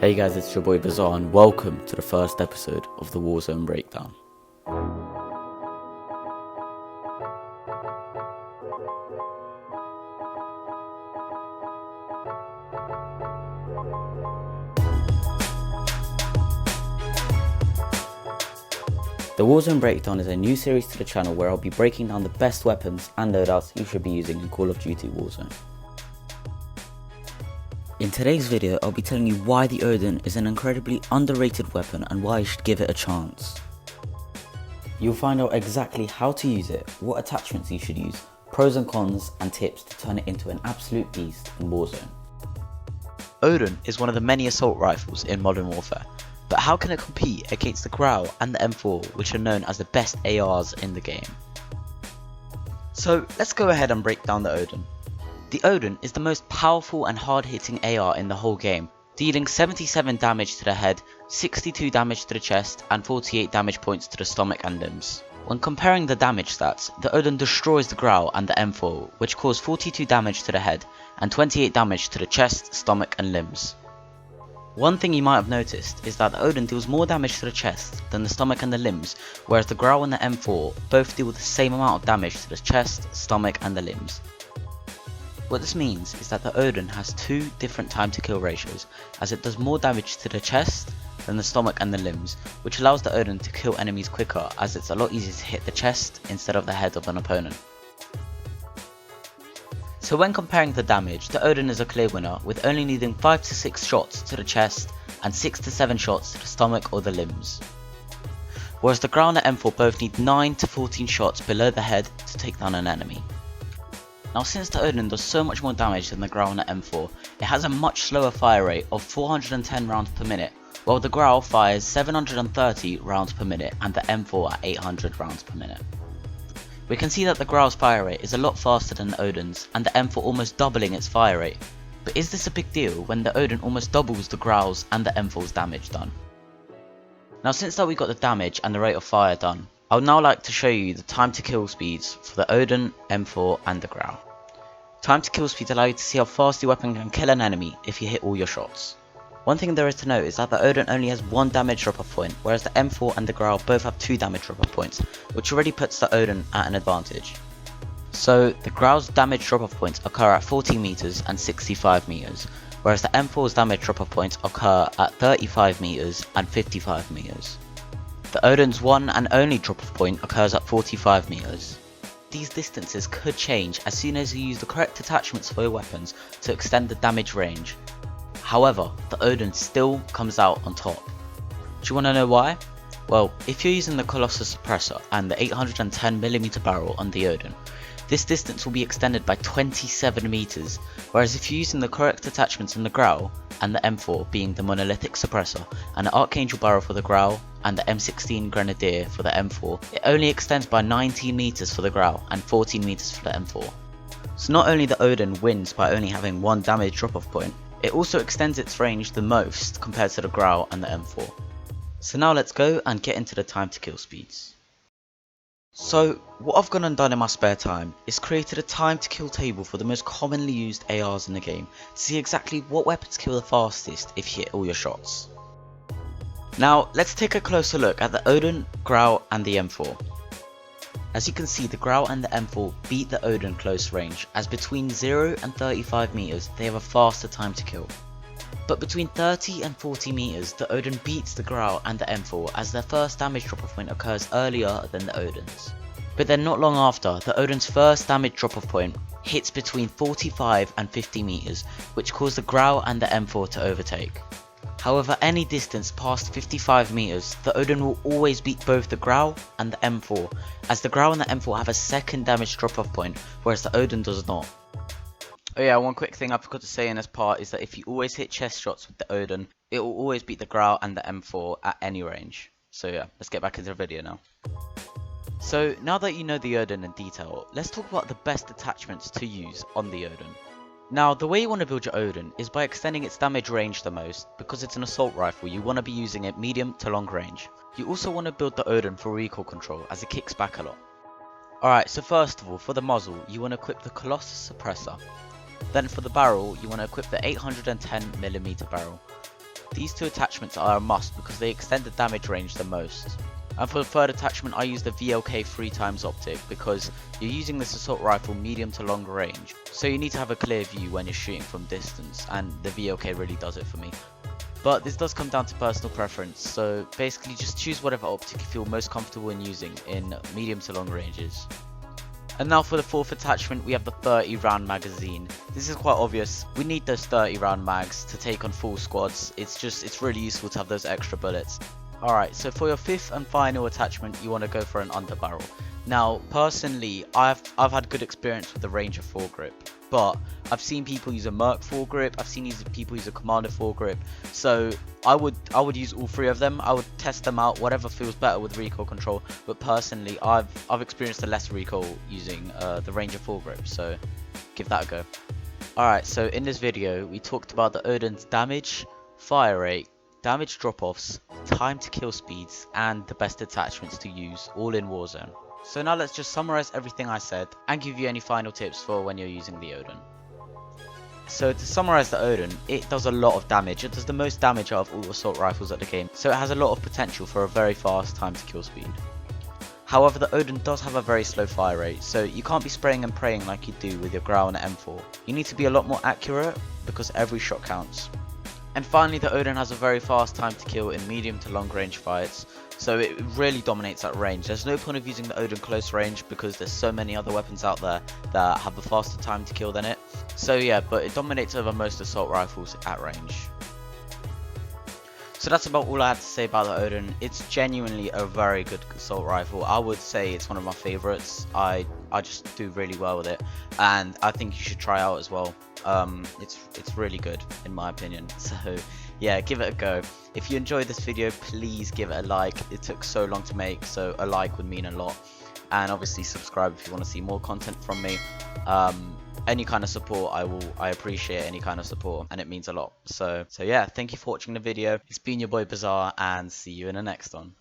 Hey guys, it's your boy Bazaar and welcome to the first episode of the Warzone Breakdown. The Warzone Breakdown is a new series to the channel where I'll be breaking down the best weapons and loadouts you should be using in Call of Duty Warzone. In today's video, I'll be telling you why the ODEN is an incredibly underrated weapon and why you should give it a chance. You'll find out exactly how to use it, what attachments you should use, pros and cons, and tips to turn it into an absolute beast in Warzone. ODEN is one of the many assault rifles in Modern Warfare, but how can it compete against the Grau and the M4, which are known as the best ARs in the game? So let's go ahead and break down the ODEN. The ODEN is the most powerful and hard-hitting AR in the whole game, dealing 77 damage to the head, 62 damage to the chest, and 48 damage points to the stomach and limbs. When comparing the damage stats, the ODEN destroys the Grau and the M4, which cause 42 damage to the head, and 28 damage to the chest, stomach, and limbs. One thing you might have noticed is that the ODEN deals more damage to the chest than the stomach and the limbs, whereas the Grau and the M4 both deal the same amount of damage to the chest, stomach, and the limbs. What this means is that the ODEN has two different time to kill ratios, as it does more damage to the chest than the stomach and the limbs, which allows the ODEN to kill enemies quicker, as it's a lot easier to hit the chest instead of the head of an opponent. So when comparing the damage, the ODEN is a clear winner, with only needing 5 to 6 shots to the chest and 6 to 7 shots to the stomach or the limbs. Whereas the Grau and the M4 both need 9 to 14 shots below the head to take down an enemy. Now since the ODEN does so much more damage than the Grau and the M4, it has a much slower fire rate of 410 rounds per minute, while the Grau fires 730 rounds per minute and the M4 at 800 rounds per minute. We can see that the Grau's fire rate is a lot faster than the ODEN's, and the M4 almost doubling its fire rate. But is this a big deal when the ODEN almost doubles the Grau's and the M4's damage done? Now since that we got the damage and the rate of fire done, I would now like to show you the time to kill speeds for the ODEN, M4 and the Grau. Time to kill speeds allow you to see how fast your weapon can kill an enemy if you hit all your shots. One thing there is to note is that the ODEN only has 1 damage drop-off point, whereas the M4 and the Grau both have 2 damage drop-off points, which already puts the ODEN at an advantage. So the Grau's damage drop-off points occur at 40 meters and 65 meters, whereas the M4's damage drop-off points occur at 35 meters and 55 meters. The ODEN's one and only drop-off point occurs at 45 meters. These distances could change as soon as you use the correct attachments for your weapons to extend the damage range. However, the ODEN still comes out on top. Do you want to know why? Well, if you're using the Colossus suppressor and the 810mm barrel on the ODEN, this distance will be extended by 27 meters, whereas if you're using the correct attachments in the Grau and the M4 being the monolithic suppressor and the Archangel barrel for the Grau and the M16 Grenadier for the M4, it only extends by 19 meters for the Grau and 14 meters for the M4. So not only the ODEN wins by only having 1 damage drop-off point, it also extends its range the most compared to the Grau and the M4. So now let's go and get into the time to kill speeds. So what I've gone and done in my spare time is created a time to kill table for the most commonly used ARs in the game to see exactly what weapons kill the fastest if you hit all your shots. Now let's take a closer look at the ODEN, Grau and the M4. As you can see, the Grau and the M4 beat the ODEN close range, as between 0 and 35 meters they have a faster time to kill. But between 30 and 40 meters the ODEN beats the Grau and the M4 as their first damage drop-off point occurs earlier than the ODEN's. But then not long after, the ODEN's first damage drop-off point hits between 45 and 50 meters, which caused the Grau and the M4 to overtake. However, any distance past 55 meters, the ODEN will always beat both the Grau and the M4, as the Grau and the M4 have a second damage drop-off point, whereas the ODEN does not. Oh yeah, one quick thing I forgot to say in this part is that if you always hit chest shots with the ODEN, it will always beat the Grau and the M4 at any range. So yeah, let's get back into the video now. So now that you know the ODEN in detail, let's talk about the best attachments to use on the ODEN. Now, the way you want to build your ODEN is by extending its damage range the most. Because it's an assault rifle, you want to be using it medium to long range. You also want to build the ODEN for recoil control, as it kicks back a lot. Alright, so first of all, for the muzzle, you want to equip the Colossus suppressor. Then for the barrel, you want to equip the 810mm barrel. These two attachments are a must because they extend the damage range the most. And for the third attachment, I use the VLK 3x optic because you're using this assault rifle medium to long range, so you need to have a clear view when you're shooting from distance, and the VLK really does it for me. But this does come down to personal preference, so basically just choose whatever optic you feel most comfortable in using in medium to long ranges. And now for the fourth attachment, we have the 30 round magazine. This is quite obvious, we need those 30 round mags to take on full squads. It's really useful to have those extra bullets. Alright, so for your fifth and final attachment, you want to go for an underbarrel. Now, personally, I've had good experience with the Ranger foregrip, but I've seen people use a Merc foregrip, I've seen people use a Commander foregrip, so I would use all three of them. I would test them out, whatever feels better with recoil control, but personally, I've experienced the less recoil using the Ranger foregrip, so give that a go. Alright, so in this video, we talked about the ODEN's damage, fire rate, damage drop-offs, time to kill speeds, and the best attachments to use, all in Warzone. So now let's just summarize everything I said and give you any final tips for when you're using the ODEN. So to summarize the ODEN, it does a lot of damage. It does the most damage out of all assault rifles at the game, so it has a lot of potential for a very fast time to kill speed. However, the ODEN does have a very slow fire rate, so you can't be spraying and praying like you do with your Grau and M4. You need to be a lot more accurate because every shot counts. And finally, the ODEN has a very fast time to kill in medium to long range fights, so it really dominates that range. There's no point of using the ODEN close range because there's so many other weapons out there that have a faster time to kill than it. So yeah, but it dominates over most assault rifles at range. So that's about all I had to say about the ODEN. It's genuinely a very good assault rifle. I would say it's one of my favorites. I just do really well with it, and I think you should try out as well. It's really good in my opinion, so yeah, give it a go. If you enjoyed this video, please give it a like. It took so long to make, so a like would mean a lot, and obviously subscribe if you want to see more content from me. Any kind of support, I appreciate any kind of support, and it means a lot. So yeah, thank you for watching the video. It's been your boy Bazaar, and see you in the next one.